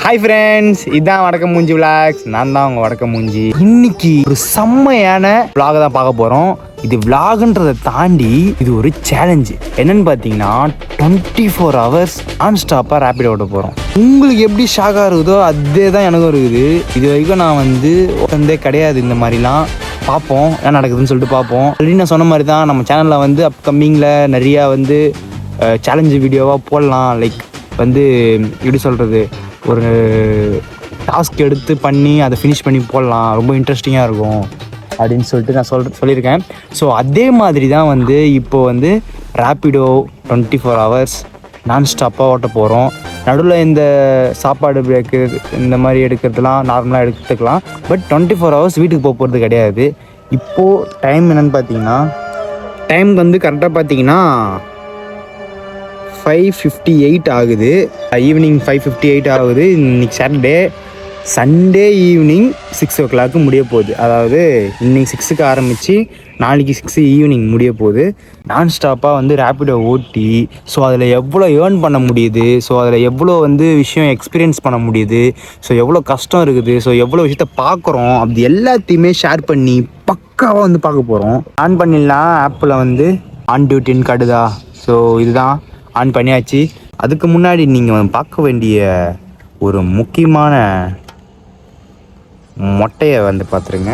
Hi friends, இதான் வடக்க மூஞ்சி விளாக்ஸ். நான் தான் உங்கள் வடக்க மூஞ்சி. இன்னைக்கு ஒரு செம்மையான விளாக தான் பார்க்க போகிறோம். இது விளாகுன்றதை தாண்டி இது ஒரு சேலஞ்சு. என்னன்னு பார்த்தீங்கன்னா 24 hours நான் ஸ்டாப்பாக ரேப்பிட் ஓட்ட போகிறோம். உங்களுக்கு எப்படி ஷாக்காக இருக்குதோ அதே தான் எனக்கும் இருக்குது. இது வரைக்கும் நான் வந்தே கிடையாது. இந்த மாதிரிலாம் பார்ப்போம், என்ன நடக்குதுன்னு சொல்லிட்டு பார்ப்போம். ஆல்ரெடி நான் சொன்ன மாதிரி தான் நம்ம சேனலில் அப்கமிங்கில் நிறையா சேலஞ்சு வீடியோவாக போடலாம். லைக் எப்படி சொல்கிறது, ஒரு டாஸ்க் எடுத்து பண்ணி அதை ஃபினிஷ் பண்ணி போடலாம், ரொம்ப இன்ட்ரெஸ்டிங்காக இருக்கும் அப்படின்னு சொல்லிட்டு நான் சொல்லியிருக்கேன். ஸோ அதே மாதிரி தான் இப்போது ரேப்பிடோ 24 hours நான் ஸ்டாப்பாக ஓட்ட போகிறோம். நடுவில் இந்த சாப்பாடு பிரேக்கு இந்த மாதிரி எடுக்கிறதுலாம் நார்மலாக எடுத்துக்கலாம். பட் 24 hours வீட்டுக்கு போகிறது கிடையாது. இப்போது டைம் என்னென்னு பார்த்தீங்கன்னா, டைம் கரெக்டாக பார்த்தீங்கன்னா 5:58 ஆகுது. ஈவினிங் 5:58 ஆகுது. இன்னைக்கு சாட்டர்டே. சண்டே ஈவினிங் 6 o'clock முடிய போகுது. அதாவது இன்னைக்கு 6க்கு ஆரம்பித்து நாளைக்கு 6 ஈவினிங் முடிய போகுது. நான் ஸ்டாப்பாக ரேப்பிடோ ஓட்டி ஸோ அதில் எவ்வளோ ஏர்ன் பண்ண முடியுது, ஸோ அதில் எவ்வளோ விஷயம் எக்ஸ்பீரியன்ஸ் பண்ண முடியுது, ஸோ எவ்வளோ கஷ்டம் இருக்குது, ஸோ எவ்வளோ விஷயத்த பார்க்குறோம், அப்படி எல்லாத்தையுமே ஷேர் பண்ணி பக்காவாக பார்க்க போகிறோம். ஆன் பண்ணிடலாம். ஆப்பில் ஆன் டியூட்டின்னு காட்டுதா. ஸோ இதுதான் ஆன் பண்ணியாச்சு. அதுக்கு முன்னாடி நீங்கள் பார்க்க வேண்டிய ஒரு முக்கியமான மொட்டையை பார்த்துருங்க.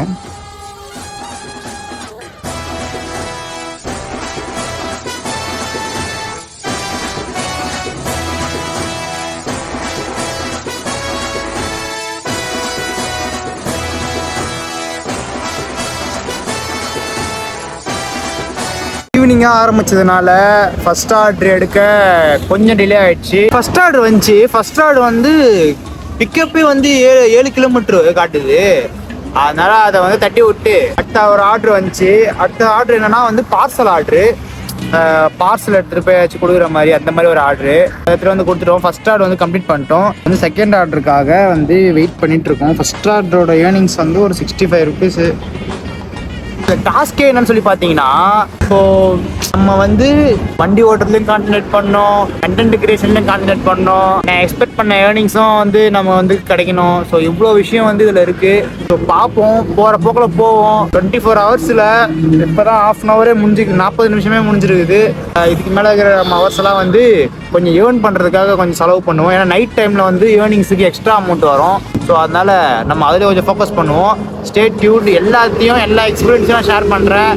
ஈவினிங்காக ஆரம்பித்ததுனால ஃபஸ்ட் ஆர்டர் எடுக்க கொஞ்சம் டிலே ஆகிடுச்சு. ஃபஸ்ட் ஆர்டர் வந்துச்சு. ஃபஸ்ட் ஆர்டர் பிக்கப்பே 7 கிலோமீட்டர் காட்டுது. அதனால் அதை தட்டி விட்டு அடுத்த ஒரு ஆர்டர் வந்துச்சு. அடுத்த ஆர்டர் என்னென்னா பார்சல் ஆர்டரு. பார்சல் எடுத்துகிட்டு போய் வச்சு கொடுக்குற மாதிரி அந்த மாதிரி ஒரு ஆர்டரு எடுத்துகிட்டு கொடுத்துட்டோம். ஃபஸ்ட் ஆர்டர் கம்ப்ளீட் பண்ணிட்டோம். செகண்ட் ஆர்டருக்காக வெயிட் பண்ணிகிட்ருக்கோம். ஃபஸ்ட் ஆர்டரோட ஏர்னிங்ஸ் ஒரு 65 rupees. இந்த டாஸ்கே என்னன்னு சொல்லி பார்த்தீங்கன்னா, இப்போ நம்ம வண்டி ஓட்டுறதுலையும் கான்சன்ட்ரேட் பண்ணோம், கண்டென்ட் கிரியேஷன்லையும் கான்சன்ட்ரேட் பண்ணோம், எக்ஸ்பெக்ட் பண்ண ஏர்னிங்ஸும் நம்ம கிடைக்கணும். ஸோ இவ்வளோ விஷயம் இதில் இருக்குது. ஸோ பார்ப்போம், போகிற போக்கில் போவோம். 24 hours இப்போ தான் ½ an hour முடிஞ்சிருக்கு, 40 நிமிஷமே முடிஞ்சிருக்குது. இதுக்கு மேலே இருக்கிற நம்ம ஹவர்ஸ் எல்லாம் கொஞ்சம் ஏர்ன் பண்ணுறதுக்காக கொஞ்சம் செலவு பண்ணுவோம். ஏன்னா நைட் டைமில் ஏர்னிங்ஸுக்கு எக்ஸ்ட்ரா அமௌண்ட் வரும். ஸோ அதனால் நம்ம அதில் கொஞ்சம் ஃபோக்கஸ் பண்ணுவோம். Stay tuned. எல்லா எக்ஸ்பீரியன்ஸையும் ஷேர் பண்ணுறேன்.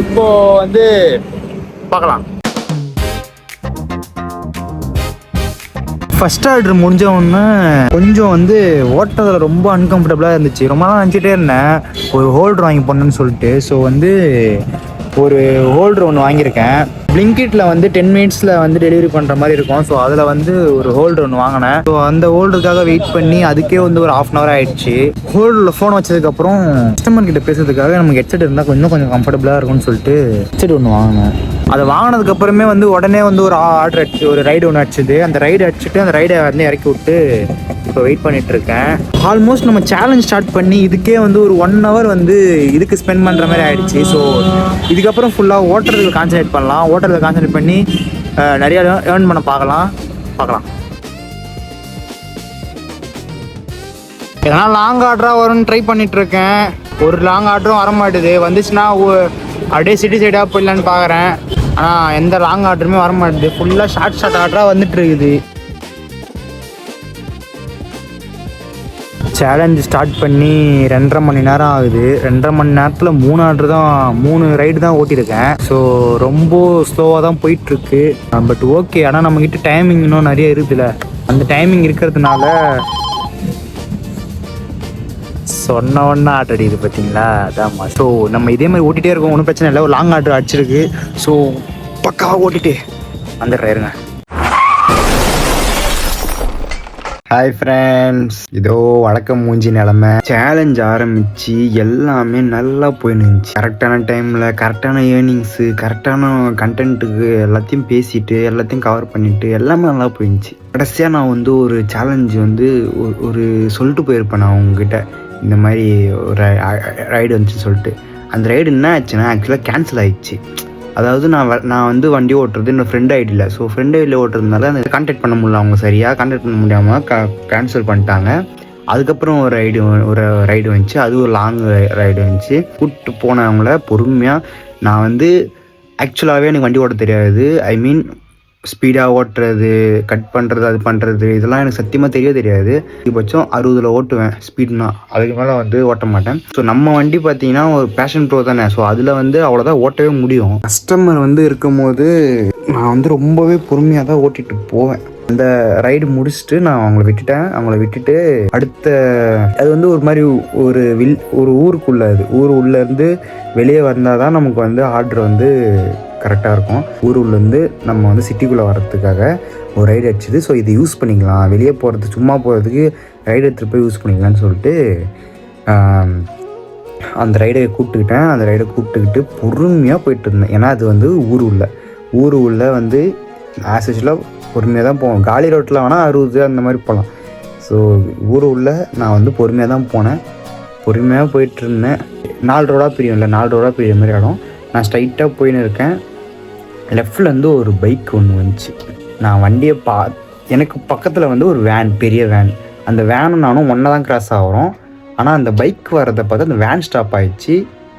இப்போது பார்க்கலாம். ஃபஸ்ட் ஆர்டர் முடிஞ்ச உடனே கொஞ்சம் ஓட்டுறதுல ரொம்ப அன்கம்ஃபர்டபுளாக இருந்துச்சு. ரொம்ப நாள் நினச்சிட்டே இருந்தேன் ஒரு ஹோல்டர் வாங்கி போடணுன்னு சொல்லிட்டு. ஸோ ஒரு ஹோல்டர் ஒன்று வாங்கியிருக்கேன். பிளிங்கிட்டில் 10 minutesல டெலிவரி பண்ணுற மாதிரி இருக்கும். ஸோ அதில் ஒரு ஹோல்டர் ஒன்று வாங்கினேன். ஸோ அந்த ஹோல்டருக்காக வெயிட் பண்ணி அதுக்கே ஒரு ½ an hour ஆகிடுச்சு. ஹோல்டரில் ஃபோன் வச்சதுக்கப்புறம் கஸ்டமர் கிட்ட பேசுறதுக்காக நமக்கு ஹெட்செட் இருந்தால் கொஞ்சம் கம்ஃபர்டபுளாக இருக்கும்னு சொல்லிட்டு ஹெட்செட் ஒன்று வாங்கினேன். அதை வாங்கினதுக்கப்புறமே உடனே ஒரு ஆர்டர் அடிச்சு ஒரு ரைடு ஒன்று அடிச்சுது. அந்த ரைடு அடிச்சுட்டு அந்த ரைடை இறக்கி விட்டு இப்போ வெயிட் பண்ணிகிட்ருக்கேன். ஆல்மோஸ்ட் நம்ம சேலஞ்ச் ஸ்டார்ட் பண்ணி இதுக்கே ஒரு 1 hour இதுக்கு ஸ்பெண்ட் பண்ணுற மாதிரி ஆகிடுச்சு. ஸோ இதுக்கப்புறம் ஃபுல்லாக ஓட்டுறதுக்கு கான்சன்ட்ரேட் பண்ணலாம். ஓட்டுறதுக்கு கான்சன்ட்ரேட் பண்ணி நிறையா ஏர்ன் பண்ண பார்க்கலாம். எதனால் லாங் ஆர்டராக வரும்னு ட்ரை பண்ணிகிட்ருக்கேன். ஒரு லாங் ஆர்டரும் வர மாட்டுது. வந்துச்சுன்னா அப்படியே சிட்டி சைடாக போயிடலான்னு பார்க்குறேன். ஆனால் எந்த லாங் ஆர்டருமே வர மாட்டுது. ஃபுல்லாக ஷார்ட் ஆர்டராக வந்துட்டுருக்குது. சேலஞ்சு ஸ்டார்ட் பண்ணி 2.5 மணி நேரம் ஆகுது. 2.5 மணி நேரத்தில் 3 ரைடு தான் ஓட்டியிருக்கேன். ஸோ ரொம்ப ஸ்லோவாக தான் போயிட்டுருக்கு. But okay. ஆனால் நம்மக்கிட்ட டைமிங் இன்னும் நிறைய இருக்குதுல்ல. அந்த டைமிங் இருக்கிறதுனால சொன்ன ஒன்றா ஆர்டர் அடிக்குது பார்த்தீங்களா. அதாம்மா. ஸோ நம்ம இதே மாதிரி ஓட்டிகிட்டே இருக்கோம். ஒன்றும் பிரச்சனை இல்லை. ஒரு லாங் ஆர்டர் அடிச்சிருக்கு. ஸோ பக்காவாக ஓட்டிகிட்டு வந்துடுறேருங்க. ஹாய் ஃப்ரெண்ட்ஸ், இதோ வழக்கம் மூஞ்சி நிலமை. சேலஞ்ச் ஆரம்பித்து எல்லாமே நல்லா போயிடுச்சு. கரெக்டான டைமில் கரெக்டான ஏர்னிங்ஸு, கரெக்டான கண்டென்ட்டுக்கு எல்லாத்தையும் பேசிட்டு எல்லாத்தையும் கவர் பண்ணிவிட்டு எல்லாமே நல்லா போயிடுச்சு. கடைசியாக நான் ஒரு சேலஞ்சு ஒரு சொல்லிட்டு போயிருப்பேன் நான் உங்ககிட்ட. இந்த மாதிரி ஒரு ரைடு வந்துச்சுன்னு சொல்லிட்டு. அந்த ரைடு என்ன ஆச்சுன்னா ஆக்சுவலாக கேன்சல் ஆகிடுச்சு. அதாவது நான் வந்து வண்டி ஓட்டுறது என்னோடய ஃப்ரெண்ட் ஐடியில். ஸோ ஃப்ரெண்ட் ஐடியில் ஓட்டுறதுனால அந்த கான்டாக்ட் பண்ண முடியல, அவங்க சரியாக கான்டாக்ட் பண்ண முடியாமல் கேன்சல் பண்ணிட்டாங்க. அதுக்கப்புறம் ஒரு ரைடு வந்துச்சு, அது ஒரு லாங் ரைடு வந்துச்சு. கூப்பிட்டு போனவங்கள பொறுமையாக நான் வந்து ஆக்சுவலாகவே எனக்கு வண்டி ஓட்ட தெரியாது. ஐ மீன் ஸ்பீடாக ஓட்டுறது, கட் பண்ணுறது, அது பண்ணுறது இதெல்லாம் எனக்கு சத்தியமாக தெரியாது. அதிகபட்சம் 60 ஓட்டுவேன் ஸ்பீட்னா, அதுக்கு மேலே வந்து ஓட்ட மாட்டேன். ஸோ நம்ம வண்டி பார்த்தீங்கன்னா ஒரு பேஷன் ப்ரோ தானே. ஸோ அதில் வந்து அவ்வளோதான் ஓட்டவே முடியும். கஸ்டமர் வந்து இருக்கும்போது நான் வந்து ரொம்பவே பொறுமையாக தான் ஓட்டிகிட்டு போவேன். அந்த ரைடு முடிச்சுட்டு நான் அவங்கள விட்டுட்டு அடுத்த அது வந்து ஒரு மாதிரி ஒரு ஊருக்குள்ளே, அது உள்ளேருந்து வெளியே வந்தால் தான் நமக்கு வந்து ஆர்டர் வந்து கரெக்டாக இருக்கும். ஊருலேருந்து நம்ம வந்து சிட்டிக்குள்ளே வர்றதுக்காக ஒரு ரைடு அடிச்சுது. ஸோ இது யூஸ் பண்ணிக்கலாம், வெளியே போகிறது சும்மா போகிறதுக்கு ரைடு எடுத்துகிட்டு போய் யூஸ் பண்ணிக்கலாம்னு சொல்லிட்டு அந்த ரைடை கூப்பிட்டுக்கிட்டு பொறுமையாக போயிட்டு இருந்தேன். ஏன்னா அது வந்து ஊர் உள்ள வந்து ஆஸ் யூஸ்வலாக பொறுமையாக தான் போவோம். காலி ரோட்டில் வேணால் 60 அந்த மாதிரி போகலாம். ஸோ உள்ள நான் வந்து பொறுமையாக தான் போனேன். பொறுமையாக போயிட்டுருந்தேன். 4 ரோடாக பிரியும் மாதிரி இடம். நான் ஸ்ட்ரைட்டாக போயின்னு இருக்கேன். லெஃப்டில் வந்து ஒரு பைக் ஒன்று வந்துச்சு. நான் வண்டியை எனக்கு பக்கத்தில் வந்து ஒரு பெரிய வேன். அந்த வேனும் நானும் ஒன்றா தான் கிராஸ் ஆகிறோம். ஆனால் அந்த பைக் வர்றதை பார்த்து அந்த வேன் ஸ்டாப் ஆகிடுச்சு.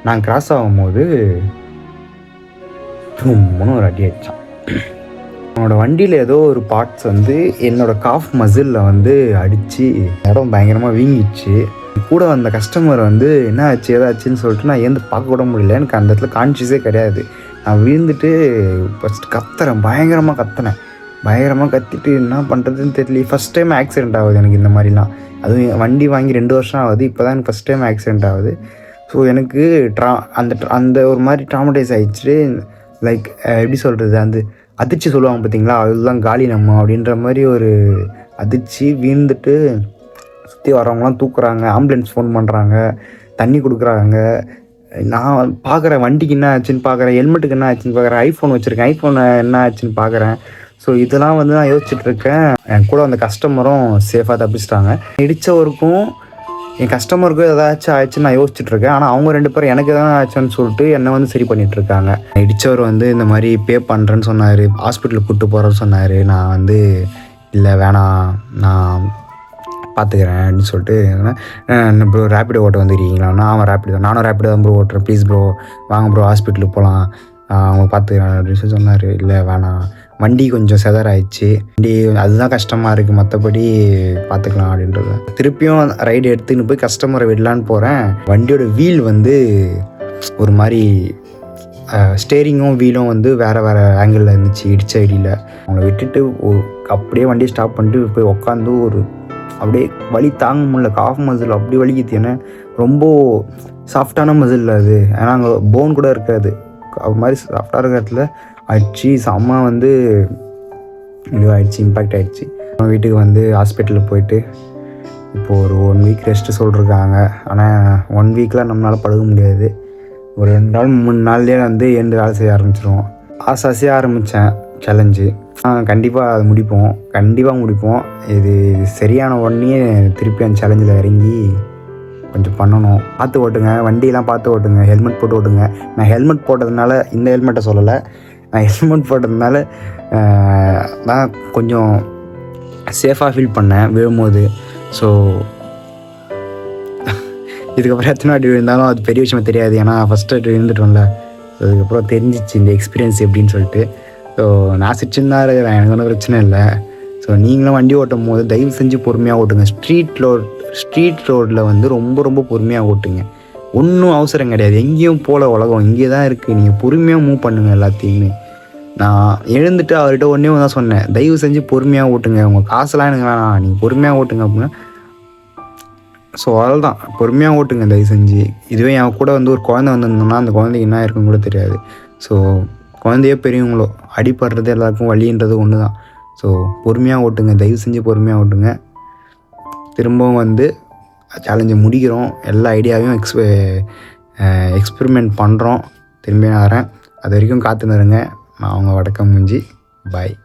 நான் கிராஸ் ஆகும்போது ஒரு அடி அடித்தான். என்னோடய வண்டியில் ஏதோ ஒரு பார்ட்ஸ் வந்து என்னோடய காஃப் மசிலில் வந்து அடித்து இடம் பயங்கரமாக வீங்கிடுச்சு. கூட வந்த கஸ்டமர் வந்து என்ன ஆச்சு ஏதாச்சுன்னு சொல்லிட்டு நான் ஏந்து பார்க்க கூட முடியல. எனக்கு அந்த இடத்துல கான்ஷியஸே கிடையாது. நான் விழுந்துட்டு ஃபஸ்ட்டு பயங்கரமாக கத்திட்டு என்ன பண்ணுறதுன்னு தெரியல. ஃபஸ்ட் டைம் ஆக்சிடெண்ட் ஆகுது எனக்கு இந்த மாதிரிலாம். அதுவும் வண்டி வாங்கி 2 வருஷம் ஆகுது. இப்போ தான் எனக்கு ஃபஸ்ட் டைம் ஆக்சிடெண்ட் ஆகுது. ஸோ எனக்கு அந்த ஒரு மாதிரி ட்ராமடைஸ் ஆகிடுச்சு. லைக் எப்படி சொல்கிறது, அந்த அதிர்ச்சி சொல்லுவாங்க பார்த்தீங்களா, அதுதான் காலி நம்ம அப்படின்ற மாதிரி ஒரு அதிர்ச்சி. வீழ்ந்துட்டு சுற்றி வரவங்களாம் தூக்குறாங்க, ஆம்புலன்ஸ் ஃபோன் பண்ணுறாங்க, தண்ணி கொடுக்குறாங்க. நான் பார்க்குறேன் வண்டிக்கு என்ன ஆச்சுன்னு பார்க்குறேன், ஹெல்மெட்டுக்கு என்ன ஆச்சுன்னு பார்க்குறேன், ஐஃபோன் வச்சுருக்கேன், ஐஃபோனை என்ன ஆச்சுன்னு பார்க்குறேன். ஸோ இதெல்லாம் வந்து நான் யோசிச்சுட்ருக்கேன். என் கூட அந்த கஸ்டமரும் சேஃபாக தப்பிச்சிட்டாங்க. இடித்தவருக்கும் என் கஸ்டமருக்கும் ஏதாச்சும் ஆயிடுச்சுன்னு நான் யோசிச்சுட்ருக்கேன். ஆனால் அவங்க 2 பேரும் எனக்கு எதாவது ஆச்சுன்னு சொல்லிட்டு என்னை வந்து சரி பண்ணிகிட்ருக்காங்க. இடித்தவர் வந்து இந்த மாதிரி பே பண்ணுறேன்னு சொன்னார், ஹாஸ்பிட்டலுக்கு கூப்பிட்டு போகிறேன்னு சொன்னார். நான் வந்து இல்லை வேணாம், நான் பார்த்துக்கிறேன் அப்படின்னு சொல்லிட்டு ப்ரோ ரேப்பிடோ ஓட்ட வந்துருக்கீங்களா? நானும் ரேப்பிடோ தான் ப்ரோ ஓட்டுறேன், ப்ளீஸ் ப்ரோ வாங்க ப்ரோ ஹாஸ்பிட்டலுக்கு போகலாம், அவங்க பார்த்துக்கிறேன் அப்படின்னு சொல்லி சொன்னார். இல்லை வேணாம், வண்டி கொஞ்சம் செதறாயிடுச்சு, வண்டி அதுதான் கஷ்டமாக இருக்குது, மற்றபடி பார்த்துக்கலாம் அப்படின்றது. திருப்பியும் ரைடு எடுத்துன்னு போய் கஸ்டமரை விடலான்னு போகிறேன். வண்டியோட வீல் வந்து ஒரு மாதிரி ஸ்டேரிங்கும் வீலும் வந்து வேறு ஆங்கிளில் இருந்துச்சு இடிச்ச ஐடியில். அவங்கள விட்டுட்டு அப்படியே வண்டியை ஸ்டாப் பண்ணிட்டு போய் உக்காந்து அப்படியே வலி தாங்க முடியல. காஃப் மசில் அப்படி வலிக்குது. ஏன்னா ரொம்ப சாஃப்டான மசில் அது, ஏன்னா அங்கே போன் கூட இருக்காது. அது மாதிரி சாஃப்டாக இருக்கிற இடத்துல ஆயிடுச்சு. செம்ம வந்து இதுவாகிடுச்சு, இம்பேக்ட் ஆகிடுச்சு. வீட்டுக்கு வந்து ஹாஸ்பிட்டலுக்கு போயிட்டு இப்போது ஒரு 1 வீக் ரெஸ்ட்டு சொல்லிருக்காங்க. ஆனால் 1 வீக்கில் நம்மளால் பழக முடியாது. ஒரு 2 நாள் 3 நாள்லேயே வந்து எழுந்து வேலை செய்ய ஆரம்பிச்சிருவோம். ஆசையாக ஆரம்பித்தேன் சேலஞ்சு. கண்டிப்பாக அது முடிப்போம். இது சரியான உடனே திருப்பி அந்த சேலஞ்சில் இறங்கி கொஞ்சம் பண்ணணும். பார்த்து ஓட்டுங்க, வண்டியெல்லாம் பார்த்து ஓட்டுங்க, ஹெல்மெட் போட்டு ஓட்டுங்க. நான் ஹெல்மெட் போட்டதுனால இந்த ஹெல்மெட்டை சொல்லலை, நான் ஹெல்மெட் போட்டதுனால நான் கொஞ்சம் சேஃபாக ஃபீல் பண்ணேன் விழும்போது. ஸோ இதுக்கப்புறம் எத்தனை வாட்டி விழுந்தாலும் அது பெரிய விஷயமா தெரியாது, ஏன்னா ஃபஸ்ட்டு வாட்டி விழுந்துட்டோம்ல. அதுக்கப்புறம் தெரிஞ்சிச்சு இந்த எக்ஸ்பீரியன்ஸ் எப்படின்னு சொல்லிட்டு. ஸோ நான் சிரிச்சுன்னு எனக்கு ஒன்றும் பிரச்சனை இல்லை. ஸோ நீங்களும் வண்டி ஓட்டும் போது தயவு செஞ்சு பொறுமையாக ஓட்டுங்க. ஸ்ட்ரீட் ரோட்டில் வந்து ரொம்ப ரொம்ப பொறுமையாக ஓட்டுங்க. ஒன்றும் அவசரம் கிடையாது, எங்கேயும் போல உலகம் இங்கே தான் இருக்குது. நீங்கள் பொறுமையாக மூவ் பண்ணுங்கள் எல்லாத்தையுமே. நான் எழுந்துட்டு அவர்கிட்ட ஒன்றே தான் சொன்னேன், தயவு செஞ்சு பொறுமையாக ஓட்டுங்க, உங்கள் காசெல்லாம் எனக்கு வேணாம், நீங்கள் பொறுமையாக ஓட்டுங்க அப்படின்னா. ஸோ அதில் தான் பொறுமையாக ஓட்டுங்க தயவு செஞ்சு. இதுவே என் கூட வந்து ஒரு குழந்தை வந்திருந்தோம்னா அந்த குழந்தைக்கு என்ன இருக்குன்னு கூட தெரியாது. ஸோ குழந்தையோ பெரியவங்களோ அடிப்படுறது எல்லாருக்கும் வலின்றது ஒன்று தான். ஸோ பொறுமையாக ஓட்டுங்க, தயவு செஞ்சு பொறுமையாக ஓட்டுங்க. திரும்பவும் வந்து சேலஞ்சை முடிக்கிறோம், எல்லா ஐடியாவையும் எக்ஸ்பெரிமெண்ட் பண்ணுறோம். திரும்பி வரேன், அது வரைக்கும் காத்துன்னு இருங்க. நான் அவங்க வடக்கம் மூஞ்சி. பாய்.